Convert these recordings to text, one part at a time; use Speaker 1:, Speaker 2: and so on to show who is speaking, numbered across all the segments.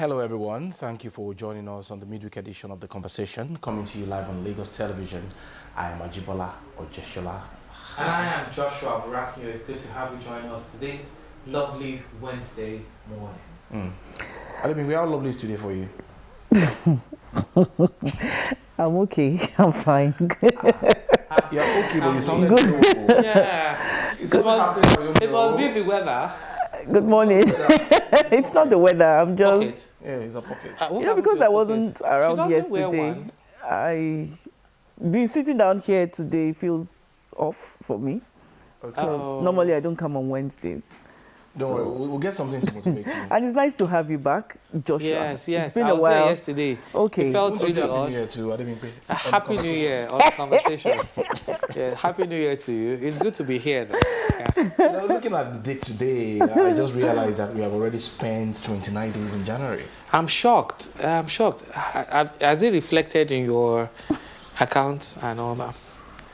Speaker 1: Hello, everyone. Thank you for joining us on the midweek edition of The Conversation, coming to you live on Lagos Television. I am Ajibola Ojeshola.
Speaker 2: And I am Joshua Burakio. It's good to have you join us this lovely Wednesday morning.
Speaker 1: I mean, we have a lovely studio for you.
Speaker 3: I'm okay. I'm fine.
Speaker 1: You're okay, but you sound like
Speaker 3: Good.
Speaker 2: Yeah, it must be the weather.
Speaker 3: Good morning. It's not the weather. I'm just
Speaker 2: Pocket.
Speaker 1: Yeah, it's a pocket.
Speaker 2: What
Speaker 3: yeah,
Speaker 2: happened
Speaker 3: because
Speaker 2: to
Speaker 3: I
Speaker 2: your
Speaker 3: wasn't
Speaker 2: pocket?
Speaker 3: around
Speaker 2: She doesn't wear
Speaker 3: yesterday.
Speaker 2: one.
Speaker 3: I be sitting down here today feels off for me.
Speaker 1: Okay.
Speaker 2: Oh.
Speaker 3: Normally I don't come on Wednesdays.
Speaker 1: Don't worry, we'll get something to motivate you.
Speaker 3: And it's nice to have you back, Joshua.
Speaker 2: Yes.
Speaker 3: It's been
Speaker 2: I
Speaker 3: a
Speaker 2: was there
Speaker 3: while.
Speaker 2: yesterday.
Speaker 3: Okay.
Speaker 2: It felt
Speaker 1: Who does
Speaker 2: really
Speaker 1: Happy New
Speaker 2: odd.
Speaker 1: Year to Adebimpe?
Speaker 2: Happy New Year on the conversation. Yeah, Happy New Year to you. It's good to be here, though. Yeah.
Speaker 1: Looking at the date today, I just realized that we have already spent 29 days in January.
Speaker 2: I'm shocked. Has it reflected in your accounts and all that?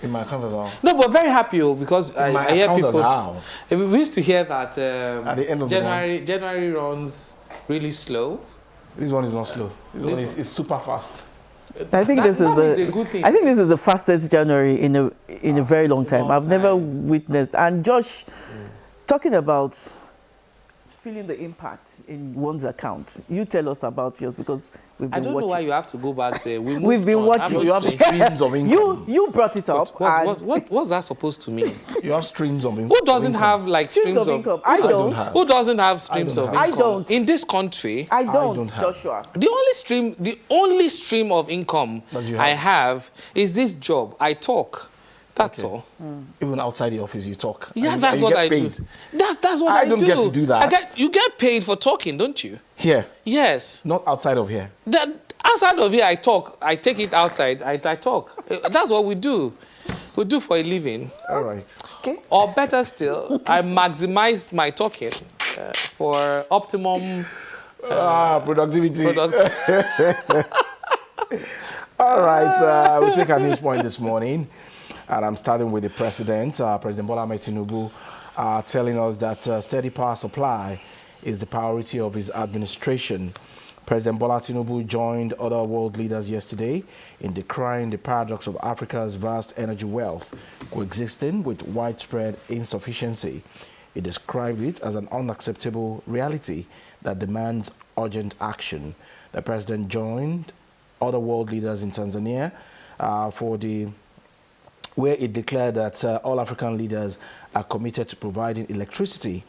Speaker 1: In my account as well.
Speaker 2: No, but very happy because
Speaker 1: In my
Speaker 2: I hear
Speaker 1: account as
Speaker 2: people.
Speaker 1: how?
Speaker 2: We used to hear that
Speaker 1: At the end of
Speaker 2: January runs really slow.
Speaker 1: This one is not slow. This one
Speaker 2: This
Speaker 1: is super fast.
Speaker 3: I think this is
Speaker 2: a good thing.
Speaker 3: I think this is the fastest January in a very long time. I've never witnessed. And Josh, talking about feeling the impact in one's account, you tell us about yours because we've
Speaker 2: I
Speaker 3: been
Speaker 2: don't
Speaker 3: watching.
Speaker 2: know why you have to go back there.
Speaker 3: We've been watching.
Speaker 1: So you have streams of income.
Speaker 3: You brought it up. and
Speaker 2: What's that supposed to mean?
Speaker 1: You have streams of income.
Speaker 2: Who doesn't have like
Speaker 3: streams of income. I
Speaker 1: don't
Speaker 3: don't.
Speaker 1: have.
Speaker 2: Who doesn't have streams
Speaker 1: I
Speaker 2: of
Speaker 1: don't
Speaker 2: income?
Speaker 3: have. I don't.
Speaker 2: In this country,
Speaker 3: I don't,
Speaker 1: don't have.
Speaker 3: Joshua.
Speaker 2: the only stream of income
Speaker 1: That you
Speaker 2: I
Speaker 1: have.
Speaker 2: have is this job. I talk. That's
Speaker 1: Okay.
Speaker 2: all.
Speaker 1: Even outside the office, you talk.
Speaker 2: Yeah,
Speaker 1: and
Speaker 2: that's
Speaker 1: you
Speaker 2: what
Speaker 1: get
Speaker 2: I
Speaker 1: paid.
Speaker 2: do. That's what
Speaker 1: I
Speaker 2: I
Speaker 1: don't
Speaker 2: do.
Speaker 1: get to do that.
Speaker 2: You get paid for talking, don't you?
Speaker 1: Here,
Speaker 2: Yes.
Speaker 1: not outside of here.
Speaker 2: That outside of here, I talk. I take it outside. I talk. That's what we do. We do for a living.
Speaker 1: All right.
Speaker 3: Okay.
Speaker 2: Or better still, I maximize my talking for optimum
Speaker 1: Productivity.
Speaker 2: products.
Speaker 1: All right. We'll take our news point this morning. And I'm starting with the president, President Bola Ahmed Tinubu, telling us that steady power supply is the priority of his administration. President Bola Tinubu joined other world leaders yesterday in decrying the paradox of Africa's vast energy wealth coexisting with widespread insufficiency. He described it as an unacceptable reality that demands urgent action. The president joined other world leaders in Tanzania where it declared that all African leaders are committed to providing electricity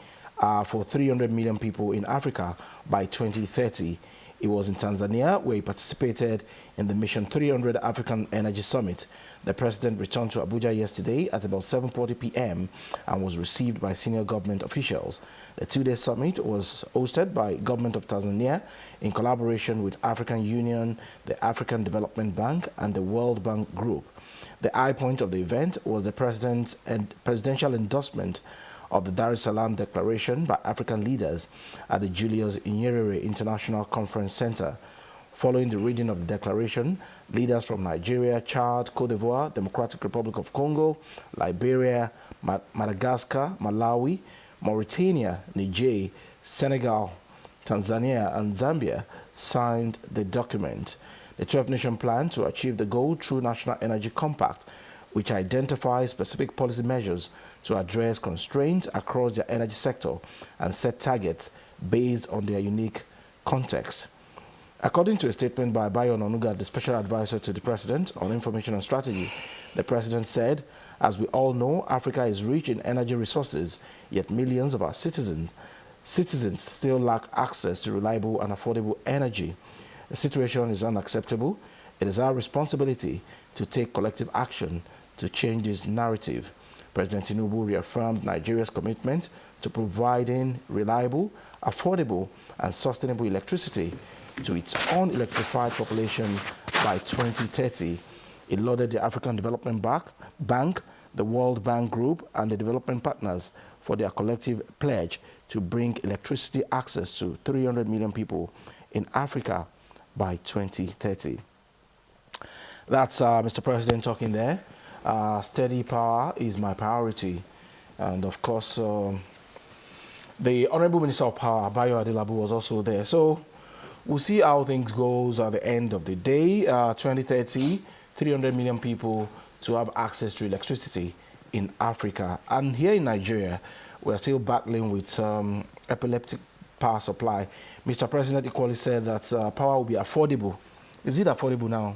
Speaker 1: for 300 million people in Africa by 2030. It was in Tanzania where he participated in the Mission 300 African Energy Summit. The president returned to Abuja yesterday at about 7:40 p.m. and was received by senior government officials. The two-day summit was hosted by Government of Tanzania in collaboration with African Union, the African Development Bank, and the World Bank Group. The high point of the event was the presidential endorsement of the Dar es Salaam Declaration by African leaders at the Julius Nyerere International Conference Center. Following the reading of the declaration, leaders from Nigeria, Chad, Cote d'Ivoire, Democratic Republic of Congo, Liberia, Madagascar, Malawi, Mauritania, Niger, Senegal, Tanzania, and Zambia signed the document. The 12-nation plan to achieve the goal through National Energy Compact, which identifies specific policy measures to address constraints across their energy sector and set targets based on their unique context. According to a statement by Bayo Onanuga, the special advisor to the president on information and strategy, the president said, "As we all know, Africa is rich in energy resources, yet millions of our citizens still lack access to reliable and affordable energy. The situation is unacceptable. It is our responsibility to take collective action to change this narrative." President Tinubu reaffirmed Nigeria's commitment to providing reliable, affordable, and sustainable electricity to its unelectrified population by 2030. He lauded the African Development Bank, the World Bank Group, and the development partners for their collective pledge to bring electricity access to 300 million people in Africa by 2030. That's Mr. President talking there. Steady power is my priority. And of course, the Honorable Minister of Power, Bayo Adelabu, was also there. So we'll see how things goes at the end of the day. 2030, 300 million people to have access to electricity in Africa. And here in Nigeria, we're still battling with epileptic power supply. Mr. President equally said that power will be affordable. Is it affordable now?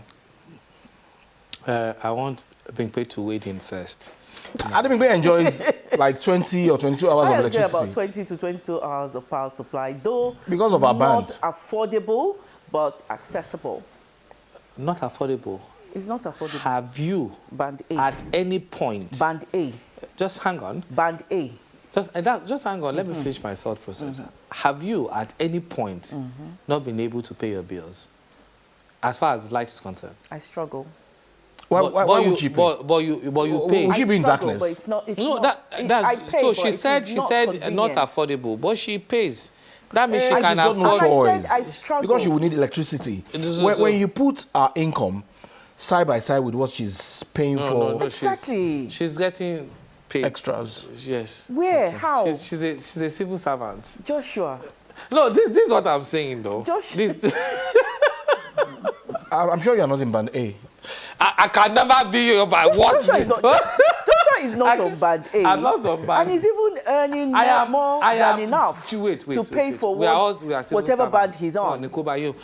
Speaker 2: I want Bimpe to wade in first.
Speaker 1: Adebimpe enjoys like 20 or 22 hours of
Speaker 3: I enjoy
Speaker 1: electricity.
Speaker 3: about 20 to 22 hours of power supply, though
Speaker 1: Because of our
Speaker 3: not
Speaker 1: band.
Speaker 3: affordable, but accessible.
Speaker 2: Not affordable.
Speaker 3: It's not affordable.
Speaker 2: Have you,
Speaker 3: Band A.
Speaker 2: at any point,
Speaker 3: Band A.
Speaker 2: just hang on,
Speaker 3: Band A.
Speaker 2: just hang on, let me finish my thought process. Have you, at any point, not been able to pay your bills, as far as light is concerned?
Speaker 3: I struggle.
Speaker 1: Why would you pay?
Speaker 2: But you pay.
Speaker 1: Would she
Speaker 3: I
Speaker 1: be in
Speaker 3: struggle,
Speaker 1: darkness?
Speaker 3: But it's not. It's
Speaker 2: No,
Speaker 3: not.
Speaker 2: that's
Speaker 3: I pay,
Speaker 2: so
Speaker 3: but
Speaker 2: she
Speaker 3: it
Speaker 2: said
Speaker 3: is
Speaker 2: not
Speaker 3: convenient.
Speaker 2: affordable, but she pays. That means she
Speaker 1: And
Speaker 2: can
Speaker 1: she's got no
Speaker 2: afford.
Speaker 3: And I
Speaker 1: choice.
Speaker 3: said I struggle.
Speaker 1: Because she will need electricity.
Speaker 2: So-
Speaker 1: When you put our income side by side with what she's paying for
Speaker 2: No,
Speaker 3: Exactly.
Speaker 2: She's getting paid.
Speaker 1: extras.
Speaker 2: Yes.
Speaker 3: Where? How?
Speaker 2: She's a civil servant.
Speaker 3: Joshua.
Speaker 2: No, this is what I'm saying though.
Speaker 3: Joshua.
Speaker 1: I'm sure you're not in band A.
Speaker 2: I can never be your by what?
Speaker 3: Joshua is not. Joshua is not on band A.
Speaker 2: I'm not on band.
Speaker 3: And he's even earning more than enough to pay for
Speaker 2: we are civil
Speaker 3: whatever
Speaker 2: servants.
Speaker 3: band he's on.
Speaker 2: Nikoba,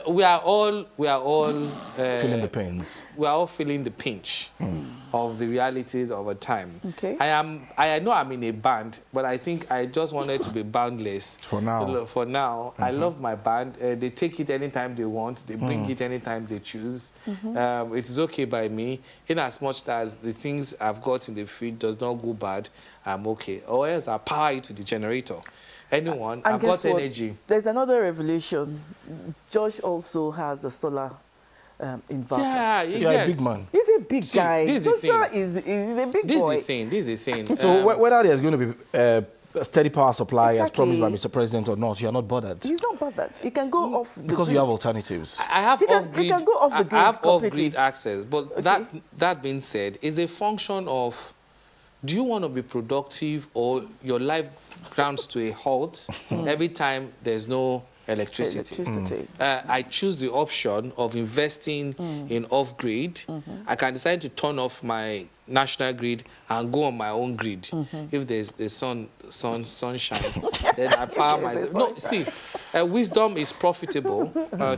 Speaker 2: we are all
Speaker 1: Feeling the pains.
Speaker 2: we are all feeling the pinch of the realities of a time.
Speaker 3: Okay.
Speaker 2: I know I'm in a band, but I think I just wanted to be boundless.
Speaker 1: For now.
Speaker 2: For now. I love my band. They take it anytime they want. They bring it anytime they choose. It is okay by me. In as much as the things I've got in the field does not go bad, I'm okay. Or else I power it to the generator. Anyone,
Speaker 3: And
Speaker 2: I've
Speaker 3: guess
Speaker 2: got
Speaker 3: what?
Speaker 2: energy.
Speaker 3: There's another revelation. Josh also has a solar inverter.
Speaker 2: Yeah,
Speaker 1: You're a big man.
Speaker 3: He's a big
Speaker 2: See,
Speaker 3: guy.
Speaker 2: this is the
Speaker 3: Joshua
Speaker 2: thing.
Speaker 3: is a big
Speaker 2: This
Speaker 3: boy.
Speaker 2: is the thing.
Speaker 1: So whether there's going to be a steady power supply as promised by
Speaker 3: Exactly.
Speaker 1: Mr. President or not, you're not bothered.
Speaker 3: He's not bothered. He can go off the
Speaker 1: Because
Speaker 3: grid.
Speaker 1: you have alternatives.
Speaker 2: I have
Speaker 3: He can
Speaker 2: off-grid.
Speaker 3: go off the grid
Speaker 2: I have
Speaker 3: completely.
Speaker 2: off-grid access, but
Speaker 3: Okay.
Speaker 2: that being said, is a function of: do you want to be productive, or your life grounds to a halt every time there's no electricity? I choose the option of investing in off-grid. I can decide to turn off my national grid and go on my own grid. If there's the sunshine, then I power myself. No, see, wisdom is profitable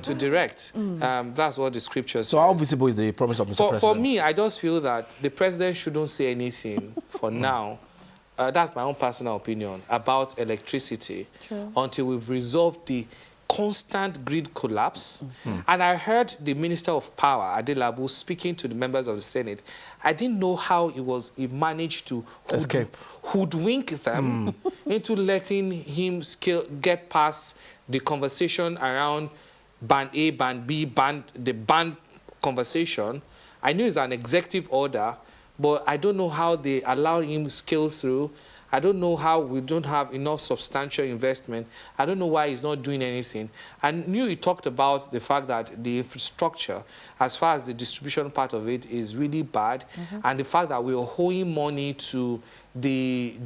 Speaker 2: to direct. That's what the scripture says.
Speaker 1: So how visible is the promise of Mr. President?
Speaker 2: For me, I just feel that the president shouldn't say anything for now. That's my own personal opinion about electricity until we've resolved the constant grid collapse. And I heard the Minister of Power, Adelabu, speaking to the members of the Senate. I didn't know how he managed to hoodwink them into letting him get past the conversation around band A, band B, the band conversation. I knew it's an executive order, but I don't know how they allow him scale through. I don't know how we don't have enough substantial investment. I don't know why he's not doing anything. I knew he talked about the fact that the infrastructure, as far as the distribution part of it, is really bad, and the fact that we are owing money to the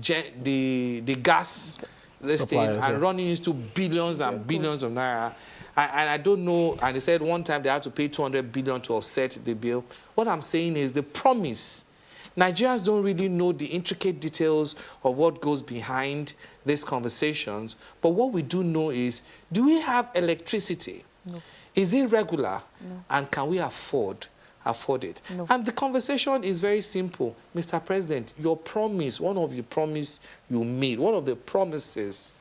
Speaker 2: gas listing and running into billions and billions of naira. And I don't know, and they said one time they had to pay 200 billion to offset the bill. What I'm saying is the promise. Nigerians don't really know the intricate details of what goes behind these conversations. But what we do know is, do we have electricity?
Speaker 3: No.
Speaker 2: Is it regular?
Speaker 3: No.
Speaker 2: And can we afford it?
Speaker 3: No.
Speaker 2: And the conversation is very simple. Mr. President, your promise, one of the promises you made, one of the promises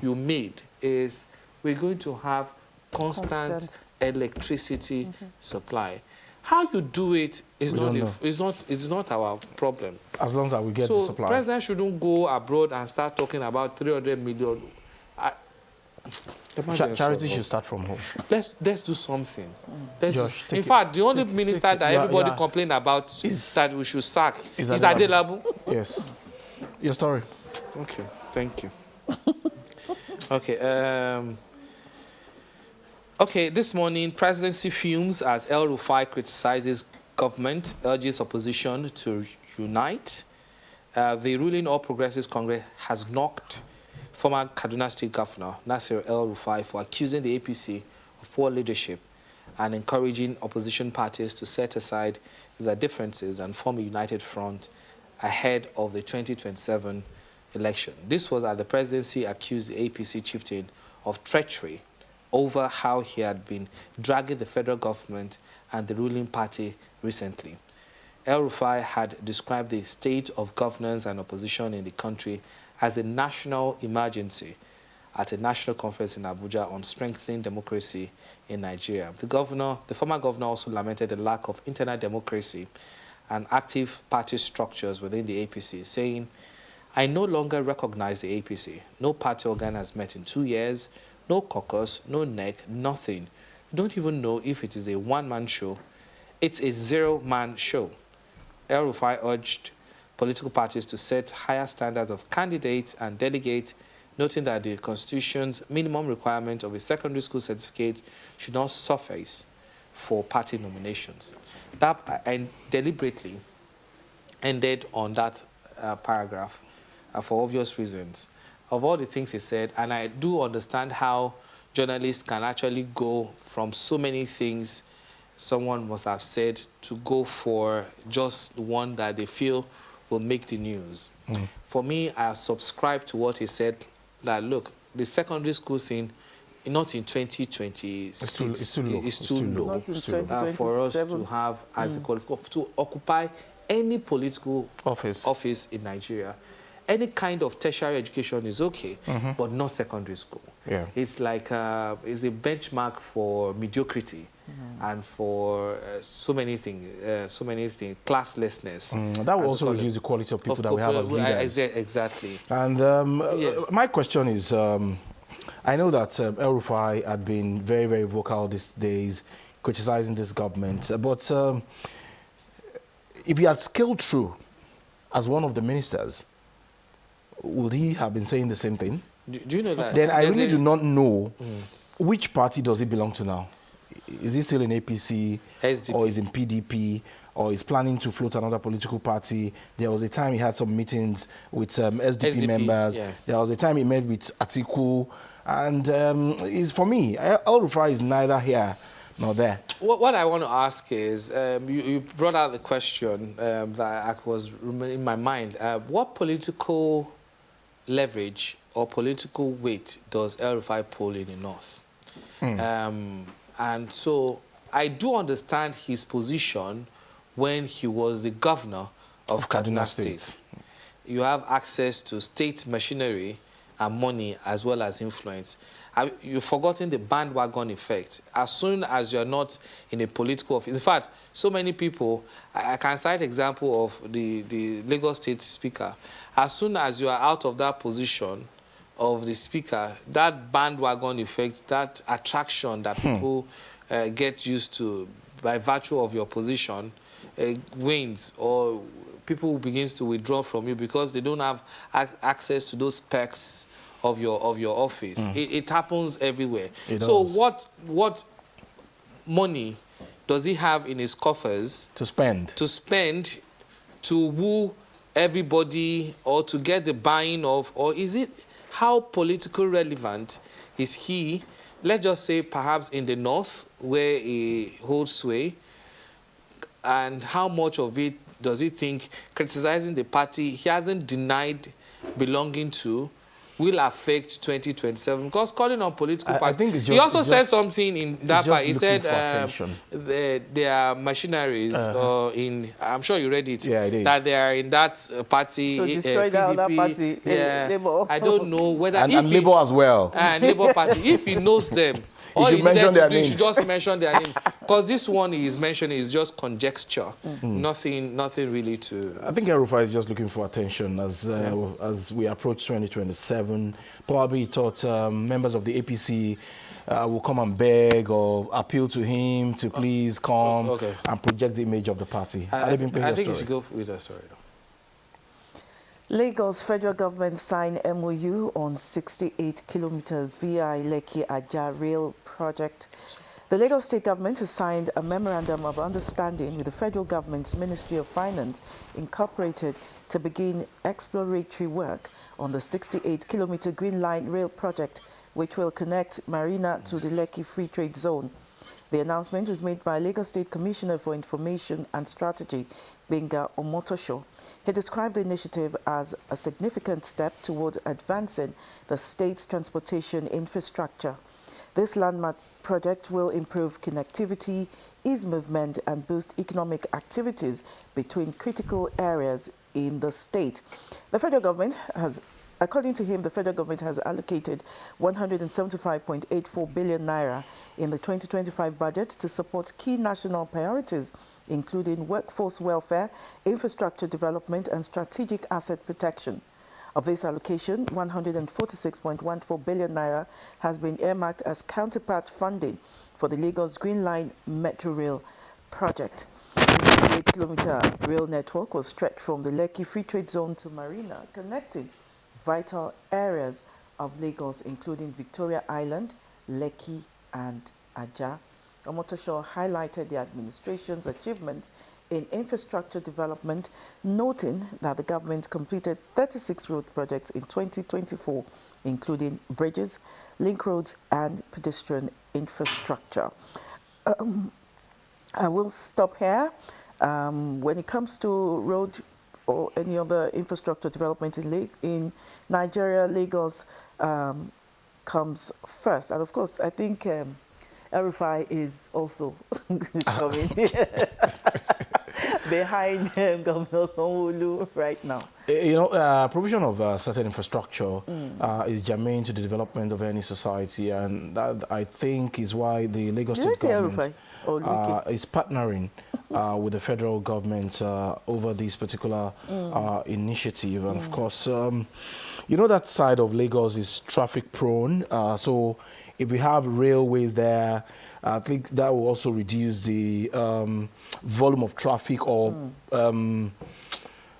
Speaker 2: you made is we're going to have constant electricity supply. How you do it is it's not our problem.
Speaker 1: As long as we get the supply.
Speaker 2: So President shouldn't go abroad and start talking about 300 million.
Speaker 1: Charity should start from home.
Speaker 2: Let's do something.
Speaker 1: Josh,
Speaker 2: in fact, the only minister that everybody complained about that we should sack is Adelabu.
Speaker 1: Yes. Your story.
Speaker 2: Okay, thank you. Okay. Okay, this morning, presidency fumes as El Rufai criticizes government, urges opposition to unite. The ruling All Progressives Congress has knocked former Kaduna State Governor Nasir El Rufai for accusing the APC of poor leadership and encouraging opposition parties to set aside their differences and form a united front ahead of the 2027 election. This was as the presidency accused the APC chieftain of treachery over how he had been dragging the federal government and the ruling party recently. El-Rufai had described the state of governance and opposition in the country as a national emergency at a national conference in Abuja on strengthening democracy in Nigeria. The former governor also lamented the lack of internal democracy and active party structures within the APC, saying, "I no longer recognize the APC. No party organ has met in 2 years, no caucus, no NEC, nothing. You don't even know if it is a one-man show. It's a zero-man show." El-Rufai urged political parties to set higher standards of candidates and delegates, noting that the Constitution's minimum requirement of a secondary school certificate should not suffice for party nominations. That and deliberately ended on that paragraph for obvious reasons. Of all the things he said, and I do understand how journalists can actually go from so many things someone must have said to go for just one that they feel will make the news. For me, I subscribe to what he said, that look, the secondary school thing, not in 2026,
Speaker 1: it's too low.
Speaker 3: Not in 2027.
Speaker 2: for us to have as a qualification to occupy any political office in Nigeria. Any kind of tertiary education is okay, but not secondary school.
Speaker 1: Yeah.
Speaker 2: It's like it's a benchmark for mediocrity and for so many things, classlessness.
Speaker 1: That will also reduce the quality of people that we have as leaders.
Speaker 2: Exactly.
Speaker 1: And
Speaker 2: Yes.
Speaker 1: my question is, I know that El-Rufai had been very, very vocal these days, criticizing this government. But if he had scaled through as one of the ministers, would he have been saying the same thing?
Speaker 2: Do you know that?
Speaker 1: Then I really do not know which party does he belong to now. Is he still in APC,
Speaker 2: SDP.
Speaker 1: or is in PDP, or is planning to float another political party? There was a time he had some meetings with SDP members.
Speaker 2: Yeah.
Speaker 1: There was a time he met with Atiku. And for me, El-Rufai is neither here nor there.
Speaker 2: What I want to ask is, you brought out the question that was in my mind. What political leverage or political weight does El-Rufai pull in the North? And so I do understand his position when he was the governor of Kaduna State. You have access to state machinery and money as well as influence. You've forgotten the bandwagon effect. As soon as you're not in a political office, in fact, so many people, I can cite example of the Lagos State Speaker. As soon as you are out of that position of the Speaker, that bandwagon effect, that attraction that people get used to by virtue of your position wanes, or people begins to withdraw from you because they don't have access to those perks of your office. It happens everywhere. So what money does he have in his coffers
Speaker 1: to spend
Speaker 2: to woo everybody or to get the buying of, or is it, how political relevant is he, let's just say perhaps in the North where he holds sway, and how much of it does he think criticizing the party he hasn't denied belonging to will affect 2027? Because calling on political parties... I think it's just... He also said something in that part. He said there are machineries in... I'm sure you read it.
Speaker 1: Yeah, it is.
Speaker 2: That they are in that party.
Speaker 3: To destroy that other party.
Speaker 2: Yeah.
Speaker 3: Labour.
Speaker 2: I don't know whether...
Speaker 1: And Labour as well.
Speaker 2: And Labour Party. If he knows them... All you needed to do, you should just mention their name. Because this one he is mentioning is just conjecture. Nothing really to...
Speaker 1: I think El-Rufai is just looking for attention as we approach 2027. Probably he thought members of the APC will come and beg or appeal to him to please come and project the image of the party.
Speaker 2: I think you should go with the story.
Speaker 3: Lagos federal government signed MOU on 68 kilometers VI Lekki Ajah rail project. The Lagos State Government has signed a memorandum of understanding with the federal government's Ministry of Finance, Incorporated, to begin exploratory work on the 68-kilometer Green Line rail project, which will connect Marina to the Lekki Free Trade Zone. The announcement was made by Lagos State Commissioner for Information and Strategy, Benga Omotosho. He described the initiative as a significant step toward advancing the state's transportation infrastructure. This landmark project will improve connectivity, ease movement, and boost economic activities between critical areas in the state. The federal government has, according to him, the federal government has allocated 175.84 billion naira in the 2025 budget to support key national priorities, including workforce welfare, infrastructure development, and strategic asset protection. Of this allocation, 146.14 billion naira has been earmarked as counterpart funding for the Lagos Green Line Metro Rail project. This 8-kilometer rail network will stretch from the Lekki Free Trade Zone to Marina, connecting vital areas of Lagos, including Victoria Island, Lekki, and Ajah. Omotosho highlighted the administration's achievements in infrastructure development, noting that the government completed 36 road projects in 2024, including bridges, link roads, and pedestrian infrastructure. I will stop here. When it comes to road or any other infrastructure development in Nigeria, Lagos comes first. And of course, I think El-Rufai is also coming behind Governor Sanwo-Olu right now.
Speaker 1: You know, provision of certain infrastructure is germane to the development of any society, and that, I think, is why the Lagos State government is partnering with the federal government over this particular initiative. And of course, you know, that side of Lagos is traffic prone, so if we have railways there, I think that will also reduce the volume of traffic, or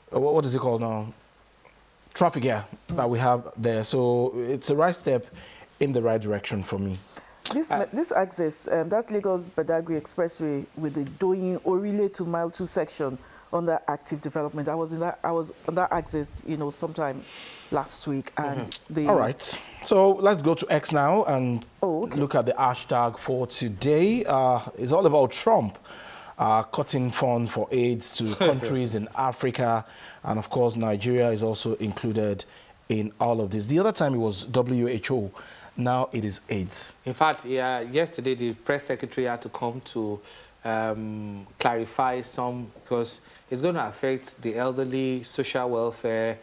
Speaker 1: what is it called now? Traffic, yeah, that we have there. So it's a right step in the right direction for me.
Speaker 3: This access, that's Lagos Badagry Expressway with the Doyin Orile to Mile 2 section under active development. I was on that access, you know, sometime last week, and
Speaker 1: all right. So let's go to X now and look at the hashtag for today. It's all about Trump cutting funds for AIDS to countries in Africa, and of course Nigeria is also included in all of this. The other time it was WHO. Now it is AIDS.
Speaker 2: In fact, yeah, yesterday the press secretary had to come to clarify some, because it's going to affect the elderly, social welfare,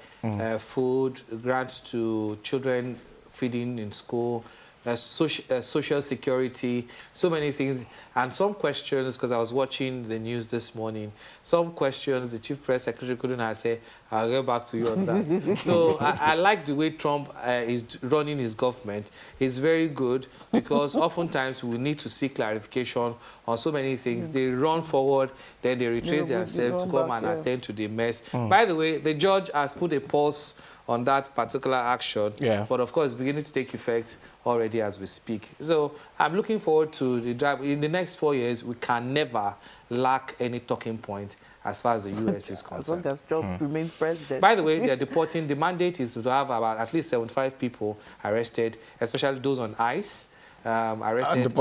Speaker 2: food, grants to children feeding in school, social security, so many things. And some questions, because I was watching the news this morning, some questions the chief press secretary couldn't answer. I'll get back to you on that. So I like the way Trump is running his government. It's very good, because oftentimes we need to seek clarification on so many things. They run forward, then they retrace themselves to come and attend to the mess. By the way, the judge has put a pause on that particular action, but of course, it's beginning to take effect already as we speak. So I'm looking forward to the drive. In the next 4 years, we can never lack any talking point as far as the U.S. is concerned.
Speaker 3: As long as Trump remains president.
Speaker 2: By the way, they're deporting. The mandate is to have about at least 75 people arrested, especially those on ICE, arrested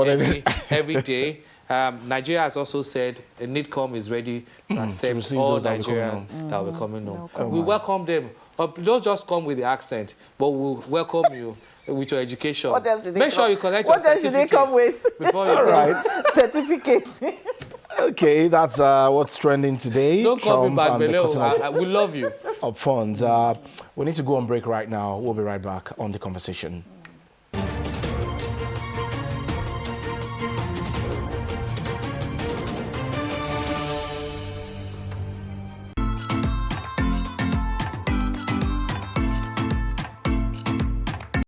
Speaker 2: every day. Nigeria has also said NIDCOM is ready to accept all Nigerians that will be coming home. We welcome them. Don't just come with the accent, but we'll welcome you with your education.
Speaker 3: What else should
Speaker 2: Make sure you collect your certificate.
Speaker 3: What else should they come with?
Speaker 2: Before you
Speaker 3: Certificates.
Speaker 1: Okay, that's what's trending today.
Speaker 2: Don't call me bad, Beleo. We love you.
Speaker 1: Of funds. We need to go on break right now. We'll be right back on the conversation.